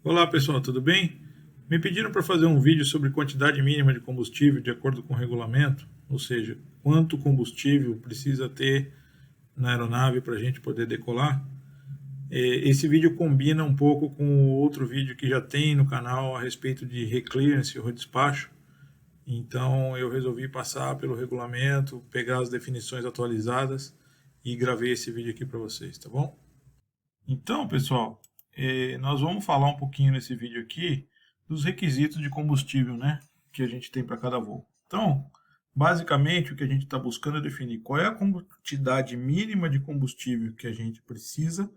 Olá pessoal, tudo bem? Me pediram para fazer um vídeo sobre quantidade mínima de combustível de acordo com o regulamento, ou seja, quanto combustível precisa ter na aeronave para a gente poder decolar. Esse vídeo combina um pouco com o outro vídeo que já tem no canal a respeito de reclearance ou redespacho. Então eu resolvi passar pelo regulamento, pegar as definições atualizadas e gravei esse vídeo aqui para vocês, tá bom? Então, pessoal, nós vamos falar um pouquinho nesse vídeo aqui dos requisitos de combustível, né, que a gente tem para cada voo. Então, basicamente, o que a gente está buscando é definir qual é a quantidade mínima de combustível que a gente precisa,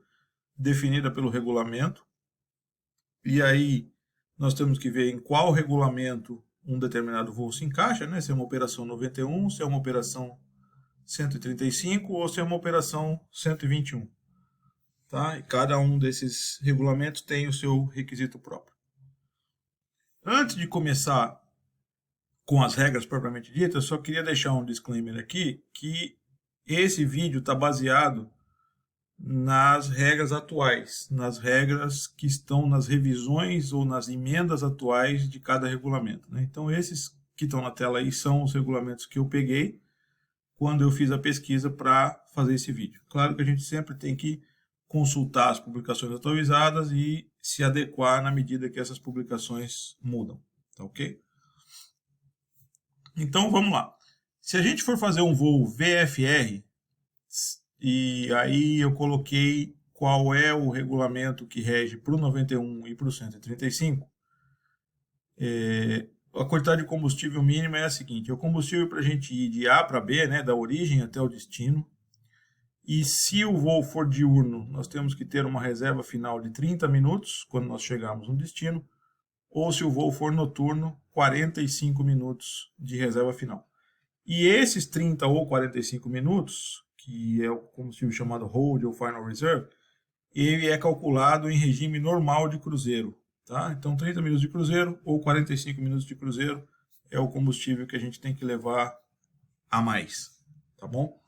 definida pelo regulamento, e aí nós temos que ver em qual regulamento um determinado voo se encaixa, né, se é uma operação 91, se é uma operação 135 ou se é uma operação 121. Tá? E cada um desses regulamentos tem o seu requisito próprio. Antes de começar com as regras propriamente ditas, eu só queria deixar um disclaimer aqui que esse vídeo está baseado nas regras atuais, nas regras que estão nas revisões ou nas emendas atuais de cada regulamento, né? Então esses que estão na tela aí são os regulamentos que eu peguei quando eu fiz a pesquisa para fazer esse vídeo. Claro que a gente sempre tem que consultar as publicações atualizadas e se adequar na medida que essas publicações mudam, tá ok? Então vamos lá. Se a gente for fazer um voo VFR, e aí eu coloquei qual é o regulamento que rege para o 91 e para o 135, a quantidade de combustível mínima é a seguinte: o combustível para a gente ir de A para B, né, da origem até o destino. E se o voo for diurno, nós temos que ter uma reserva final de 30 minutos quando nós chegarmos no destino, ou se o voo for noturno, 45 minutos de reserva final. E esses 30 ou 45 minutos, que é o combustível chamado Hold ou Final Reserve, ele é calculado em regime normal de cruzeiro. Tá? Então 30 minutos de cruzeiro ou 45 minutos de cruzeiro é o combustível que a gente tem que levar a mais. Tá bom?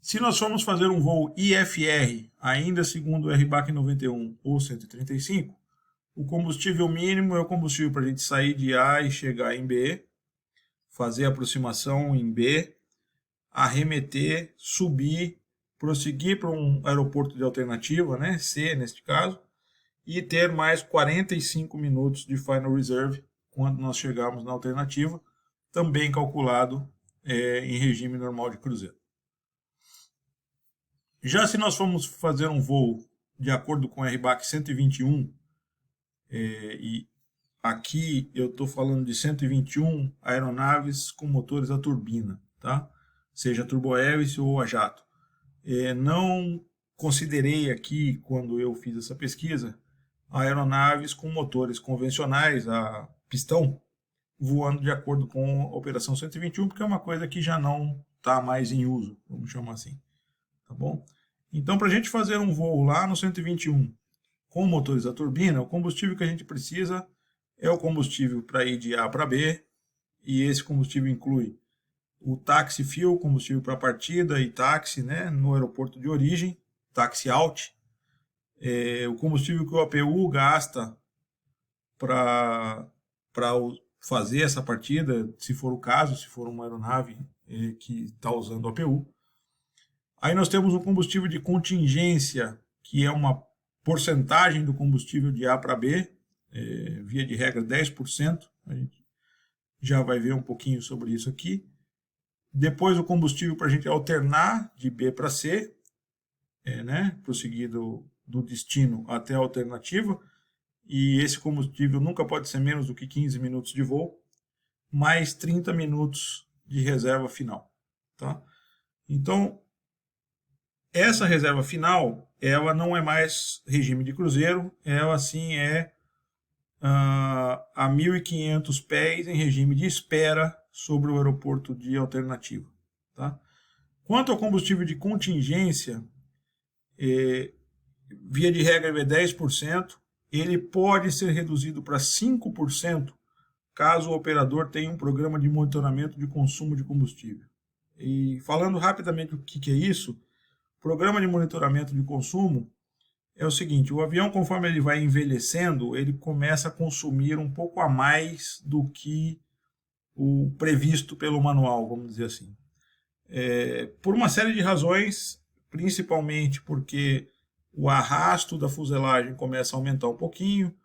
Se nós formos fazer um voo IFR, ainda segundo o RBAC 91 ou 135, o combustível mínimo é o combustível para a gente sair de A e chegar em B, fazer a aproximação em B, arremeter, subir, prosseguir para um aeroporto de alternativa, né, C neste caso, e ter mais 45 minutos de Final Reserve quando nós chegarmos na alternativa, também calculado em regime normal de cruzeiro. Já se nós formos fazer um voo de acordo com o RBAC 121, e aqui eu estou falando de 121 aeronaves com motores a turbina, tá? Seja turbohélice ou a jato. Não considerei aqui, quando eu fiz essa pesquisa, aeronaves com motores convencionais, a pistão, voando de acordo com a operação 121, porque é uma coisa que já não está mais em uso, vamos chamar assim. Tá bom? Então, para a gente fazer um voo lá no 121 com motores a turbina, o combustível que a gente precisa é o combustível para ir de A para B, e esse combustível inclui o taxi fuel, combustível para partida e táxi, né, no aeroporto de origem, taxi out, o combustível que o APU gasta para fazer essa partida, se for o caso, se for uma aeronave que está usando o APU. Aí nós temos o combustível de contingência, que é uma porcentagem do combustível de A para B, via de regra 10%. A gente já vai ver um pouquinho sobre isso aqui. Depois o combustível para a gente alternar de B para C, né, prosseguir do destino até a alternativa. E esse combustível nunca pode ser menos do que 15 minutos de voo, mais 30 minutos de reserva final. Tá? Então, essa reserva final, ela não é mais regime de cruzeiro, ela sim é a 1.500 pés em regime de espera sobre o aeroporto de alternativa. Tá? Quanto ao combustível de contingência, via de regra é 10%, ele pode ser reduzido para 5% caso o operador tenha um programa de monitoramento de consumo de combustível. E falando rapidamente o que é isso, programa de monitoramento de consumo é o seguinte: o avião, conforme ele vai envelhecendo, ele começa a consumir um pouco a mais do que o previsto pelo manual, vamos dizer assim. Por uma série de razões, principalmente porque o arrasto da fuselagem começa a aumentar um pouquinho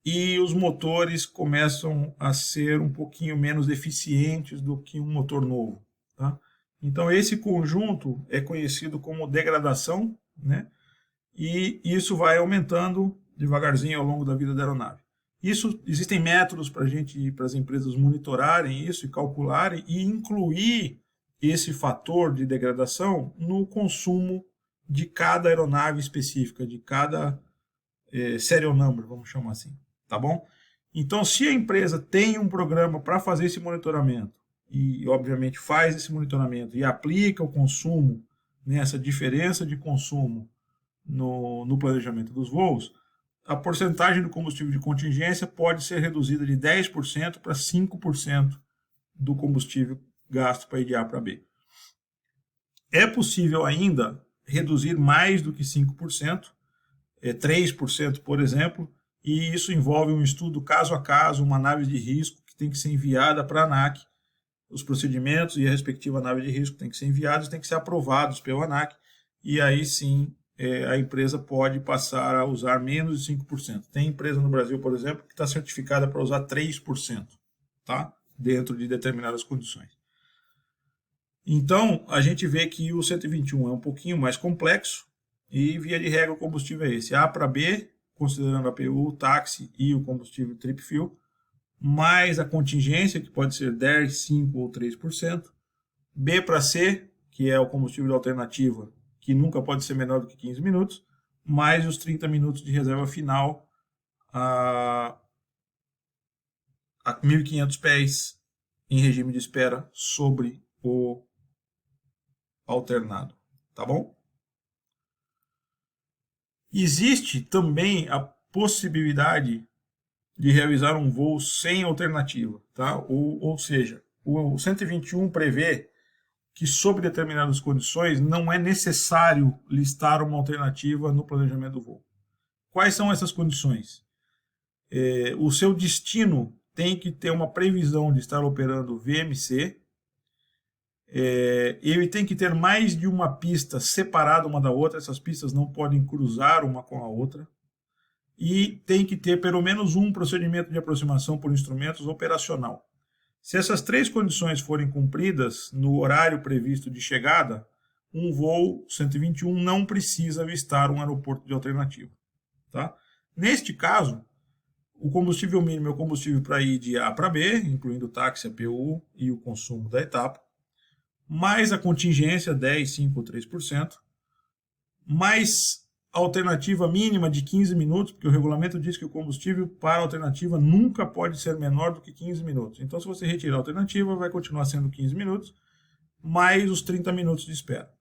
e os motores começam a ser um pouquinho menos eficientes do que um motor novo. Tá? Então, esse conjunto é conhecido como degradação, né? E isso vai aumentando devagarzinho ao longo da vida da aeronave. Existem métodos para as empresas monitorarem isso e calcularem e incluir esse fator de degradação no consumo de cada aeronave específica, de cada serial number, vamos chamar assim, tá bom? Então, se a empresa tem um programa para fazer esse monitoramento e, obviamente, faz esse monitoramento e aplica o consumo, né, essa diferença de consumo no planejamento dos voos, a porcentagem do combustível de contingência pode ser reduzida de 10% para 5% do combustível gasto para ir de A para B. É possível ainda reduzir mais do que 5%, 3%, por exemplo, e isso envolve um estudo caso a caso, uma análise de risco que tem que ser enviada para a ANAC, os procedimentos e a respectiva análise de risco tem que ser enviados, tem que ser aprovados pela ANAC, e aí sim a empresa pode passar a usar menos de 5%. Tem empresa no Brasil, por exemplo, que está certificada para usar 3%, tá? Dentro de determinadas condições. Então, a gente vê que o 121 é um pouquinho mais complexo e, via de regra, o combustível é esse. A para B, considerando a APU, o táxi e o combustível trip fuel, mais a contingência, que pode ser 10, 5 ou 3%. B para C, que é o combustível de alternativa, que nunca pode ser menor do que 15 minutos, mais os 30 minutos de reserva final a 1.500 pés em regime de espera sobre o alternado, tá bom? Existe também a possibilidade de realizar um voo sem alternativa, tá? Ou seja, o 121 prevê que, sob determinadas condições, não é necessário listar uma alternativa no planejamento do voo. Quais são essas condições? O seu destino tem que ter uma previsão de estar operando VMC, ele tem que ter mais de uma pista separada uma da outra, essas pistas não podem cruzar uma com a outra, e tem que ter pelo menos um procedimento de aproximação por instrumentos operacional. Se essas três condições forem cumpridas no horário previsto de chegada, um voo 121 não precisa avistar um aeroporto de alternativa. Tá? Neste caso, o combustível mínimo é o combustível para ir de A para B, incluindo o táxi, a PU e o consumo da etapa, mais a contingência, 10, 5 ou 3%, mais a alternativa mínima de 15 minutos, porque o regulamento diz que o combustível para a alternativa nunca pode ser menor do que 15 minutos. Então, se você retirar a alternativa, vai continuar sendo 15 minutos, mais os 30 minutos de espera.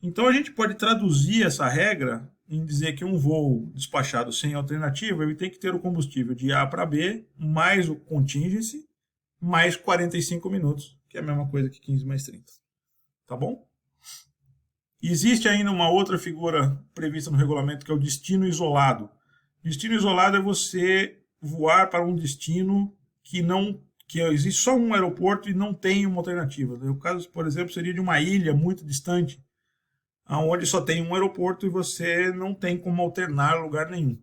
Então, a gente pode traduzir essa regra em dizer que um voo despachado sem alternativa, ele tem que ter o combustível de A para B, mais o contingency, mais 45 minutos, que é a mesma coisa que 15 mais 30. Tá bom? Existe ainda uma outra figura prevista no regulamento, que é o destino isolado. Destino isolado é você voar para um destino que existe só um aeroporto e não tem uma alternativa. O caso, por exemplo, seria de uma ilha muito distante, onde só tem um aeroporto e você não tem como alternar lugar nenhum.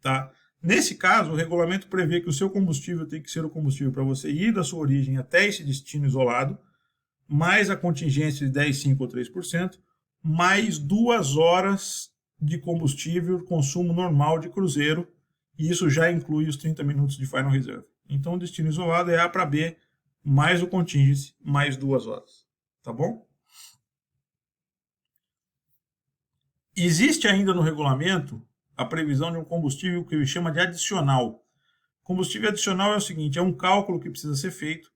Tá? Nesse caso, o regulamento prevê que o seu combustível tem que ser o combustível para você ir da sua origem até esse destino isolado, mais a contingência de 10, 5 ou 3%, mais 2 horas de combustível, consumo normal de cruzeiro, e isso já inclui os 30 minutos de final reserve. Então, o destino isolado é A para B, mais o contingency, mais 2 horas. Tá bom? Existe ainda no regulamento a previsão de um combustível que ele chama de adicional. Combustível adicional é o seguinte, é um cálculo que precisa ser feito,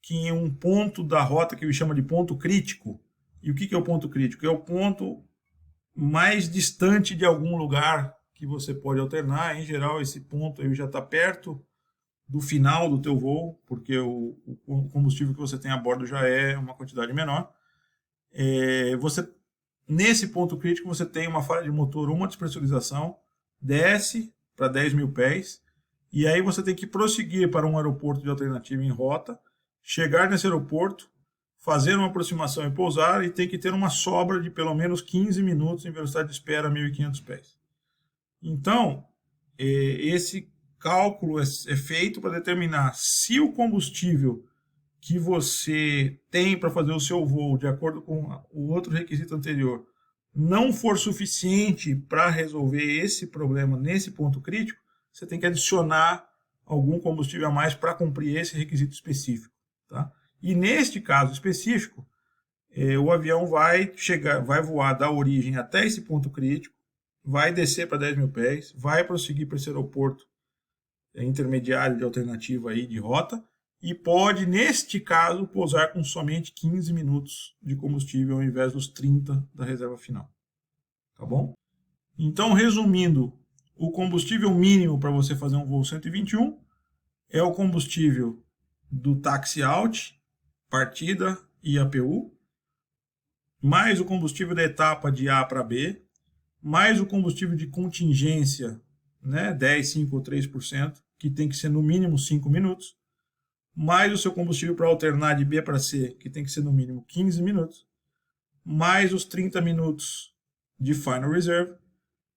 que em um ponto da rota que ele chama de ponto crítico. E o que é o ponto crítico? É o ponto mais distante de algum lugar que você pode alternar. Em geral, esse ponto ele já está perto do final do teu voo, porque o combustível que você tem a bordo já é uma quantidade menor. Você nesse ponto crítico você tem uma falha de motor ou uma despressurização, desce para 10 mil pés, e aí você tem que prosseguir para um aeroporto de alternativa em rota, chegar nesse aeroporto, fazer uma aproximação e pousar, e tem que ter uma sobra de pelo menos 15 minutos em velocidade de espera a 1.500 pés. Então, esse cálculo é feito para determinar se o combustível que você tem para fazer o seu voo, de acordo com o outro requisito anterior, não for suficiente para resolver esse problema nesse ponto crítico, você tem que adicionar algum combustível a mais para cumprir esse requisito específico. Tá? E neste caso específico, o avião vai voar da origem até esse ponto crítico, vai descer para 10 mil pés, vai prosseguir para esse aeroporto intermediário de alternativa aí de rota, e pode, neste caso, pousar com somente 15 minutos de combustível ao invés dos 30 da reserva final. Tá bom? Então, resumindo, o combustível mínimo para você fazer um voo 121 é o combustível do taxi out, partida e APU, mais o combustível da etapa de A para B, mais o combustível de contingência, né, 10, 5 ou 3%, que tem que ser no mínimo 5 minutos, mais o seu combustível para alternar de B para C, que tem que ser no mínimo 15 minutos, mais os 30 minutos de Final Reserve,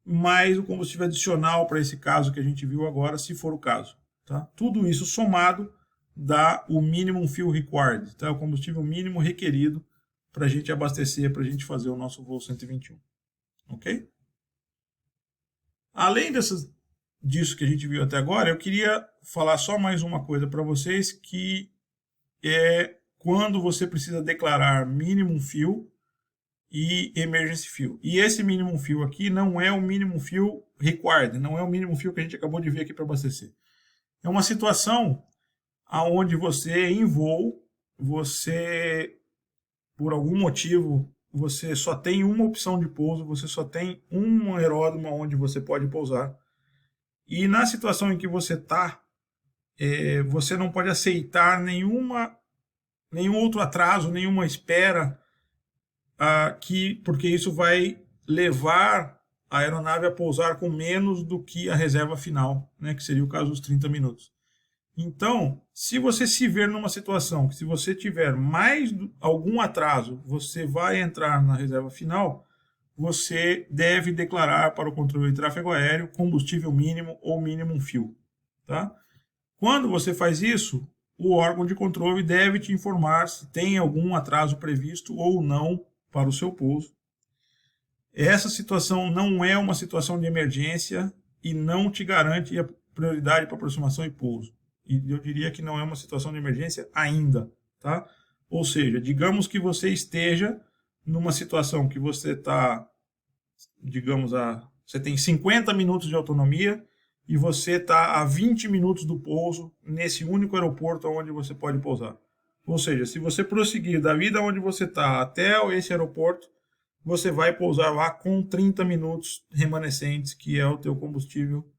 mais o combustível adicional para esse caso que a gente viu agora, se for o caso. Tá? Tudo isso somado dá o Minimum Fuel Required, tá? O combustível mínimo requerido para a gente abastecer, para a gente fazer o nosso voo 121. Ok? Além disso que a gente viu até agora, eu queria falar só mais uma coisa para vocês, que é quando você precisa declarar Minimum Fuel e Emergency Fuel. E esse Minimum Fuel aqui não é o Minimum Fuel Required, não é o Minimum Fuel que a gente acabou de ver aqui para abastecer. É uma situação onde você, em voo, por algum motivo, você só tem uma opção de pouso, você só tem um aeródromo onde você pode pousar. E na situação em que você está, você não pode aceitar nenhum outro atraso, nenhuma espera, porque isso vai levar a aeronave a pousar com menos do que a reserva final, né, que seria o caso dos 30 minutos. Então, se você se ver numa situação que, se você tiver mais algum atraso, você vai entrar na reserva final, você deve declarar para o controle de tráfego aéreo combustível mínimo ou minimum fuel. Tá? Quando você faz isso, o órgão de controle deve te informar se tem algum atraso previsto ou não para o seu pouso. Essa situação não é uma situação de emergência e não te garante a prioridade para aproximação e pouso. E eu diria que não é uma situação de emergência ainda, tá? Ou seja, digamos que você esteja numa situação que você está, digamos, você tem 50 minutos de autonomia e você está a 20 minutos do pouso nesse único aeroporto onde você pode pousar. Ou seja, se você prosseguir da vida onde você está até esse aeroporto, você vai pousar lá com 30 minutos remanescentes, que é o teu combustível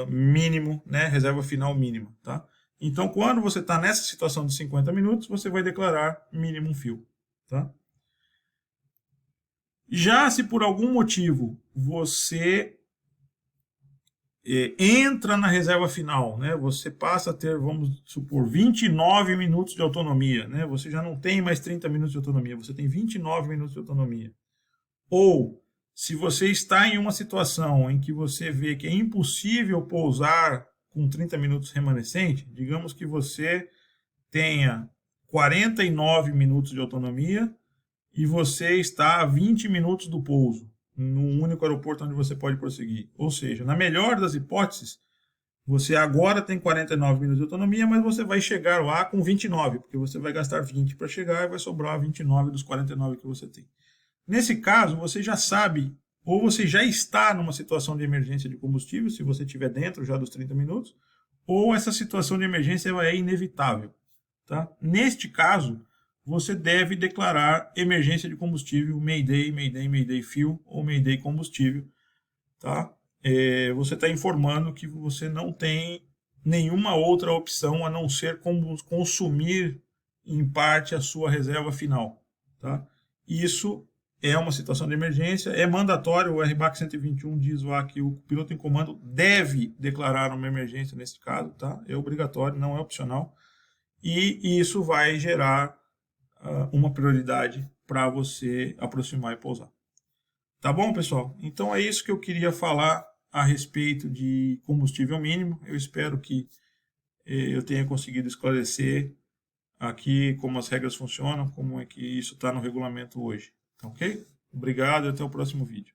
mínimo, né, reserva final mínima, tá? Então, quando você está nessa situação de 50 minutos, você vai declarar minimum fuel, tá? Já se por algum motivo você entra na reserva final, né, você passa a ter, vamos supor, 29 minutos de autonomia, né, você já não tem mais 30 minutos de autonomia, você tem 29 minutos de autonomia. Ou se você está em uma situação em que você vê que é impossível pousar com 30 minutos remanescente, digamos que você tenha 49 minutos de autonomia e você está a 20 minutos do pouso, no único aeroporto onde você pode prosseguir. Ou seja, na melhor das hipóteses, você agora tem 49 minutos de autonomia, mas você vai chegar lá com 29, porque você vai gastar 20 para chegar e vai sobrar 29 dos 49 que você tem. Nesse caso, você já sabe, ou você já está numa situação de emergência de combustível, se você estiver dentro já dos 30 minutos, ou essa situação de emergência é inevitável. Tá? Neste caso, você deve declarar emergência de combustível, Mayday, Mayday, Mayday Fuel ou Mayday Combustível. Tá? Você está informando que você não tem nenhuma outra opção a não ser consumir em parte a sua reserva final. Tá? Isso é uma situação de emergência, é mandatório, o RBAC 121 diz lá que o piloto em comando deve declarar uma emergência nesse caso, tá? É obrigatório, não é opcional, e isso vai gerar uma prioridade para você aproximar e pousar. Tá bom, pessoal? Então é isso que eu queria falar a respeito de combustível mínimo. Eu espero que eu tenha conseguido esclarecer aqui como as regras funcionam, como é que isso está no regulamento hoje. Ok? Obrigado e até o próximo vídeo.